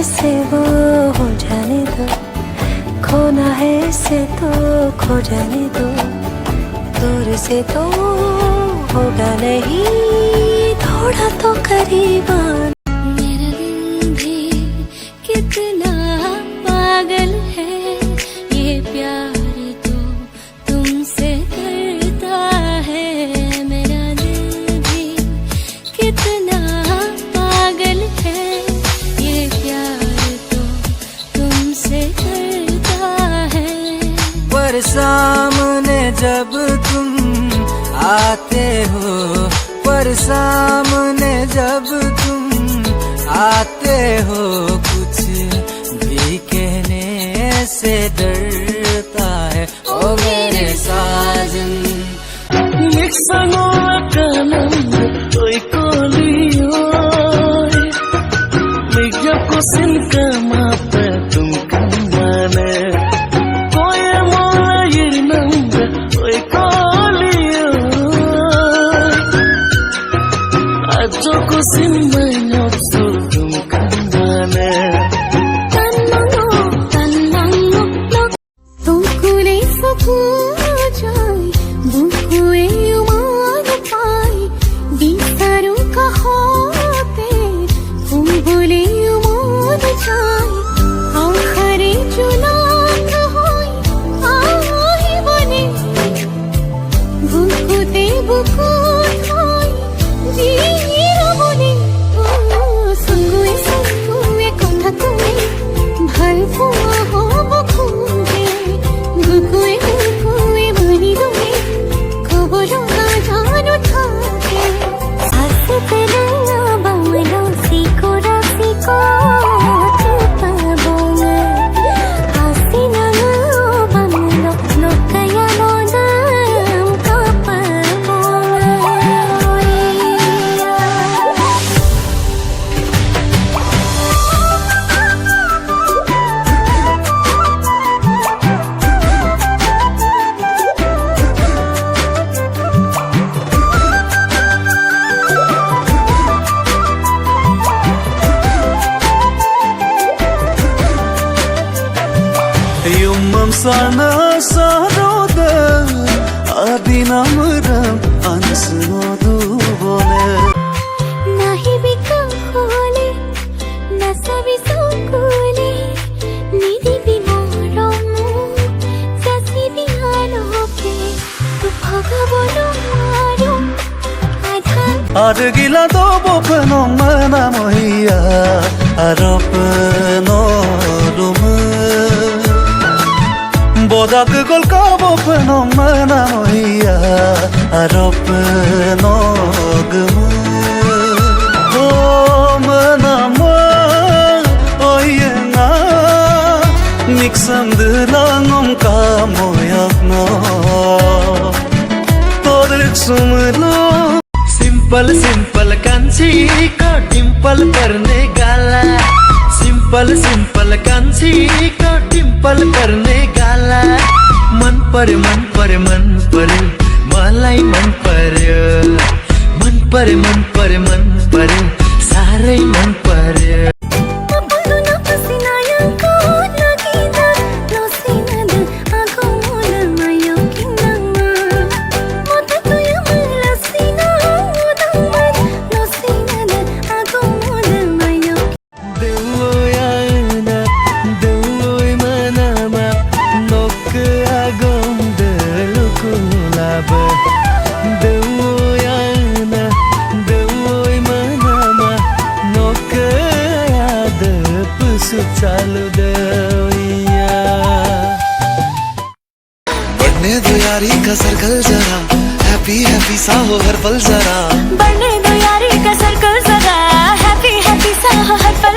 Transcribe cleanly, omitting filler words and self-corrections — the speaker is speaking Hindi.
जिससे वो हो जाने दो, खोना है इसे तो खो जाने दो, दूर से तो होगा नहीं, थोड़ा तो करीब आना। मेरा दिल भी कितना पागल है, ये प्यार तो तुमसे करता है। मेरा दिल भी कितना पागल है, ये प्यार तो तुमसे करता है। पर सामने जब तुम आते हो, पर सामने जब तुम आते हो, कुछ भी कहने से डरता है ओ मेरे साजन। Mixano akanam toy koliyo, migya ko sin kama pe tum kamane, toy mola yirnam toy koliyo, ajo ko sin manyo tum kamane. तुमकुले सकूं जाए बुकुए उमान पाए, बिसारू कहोते तुम बोले उमान जाए, आखरी जुलान होई आही बने, बुकुते बुकु थाई जीरो बने। संगुए कथा तुमे भरपुआ हो बुकुए, बुकुए बुकुए भरी दुमे खबरों का जानो थाके, हंसते नया बावलो सीको रासीको तुपाबोंगे, हंसी नया बावलो लोकया लोदम कापाबोंगे। Yumam sana saroda adinamuram ansnodu bole, नाही बिका होले न सभी सुकुले, निधि भी मोरमु ससी भी आलोके, तू भागा बोलो मारो आधार। adgila do bopno mana moya aropno lume, bodak gol ka bopno mana moya aropno gume. Niksandılangom kamoyakno torik sumlo, simple simple kanchi ko dimple karne gala, simple simple kanchi ko dimple karne gala, man par malai man par sarai man par. चालू दया बढ़ने दो यारी का सर्कल जरा, हैप्पी हैप्पी सा हो हर पल जरा, बढ़ने दो यारी का सर्कल जरा, हैप्पी हैप्पी सा हो हर पल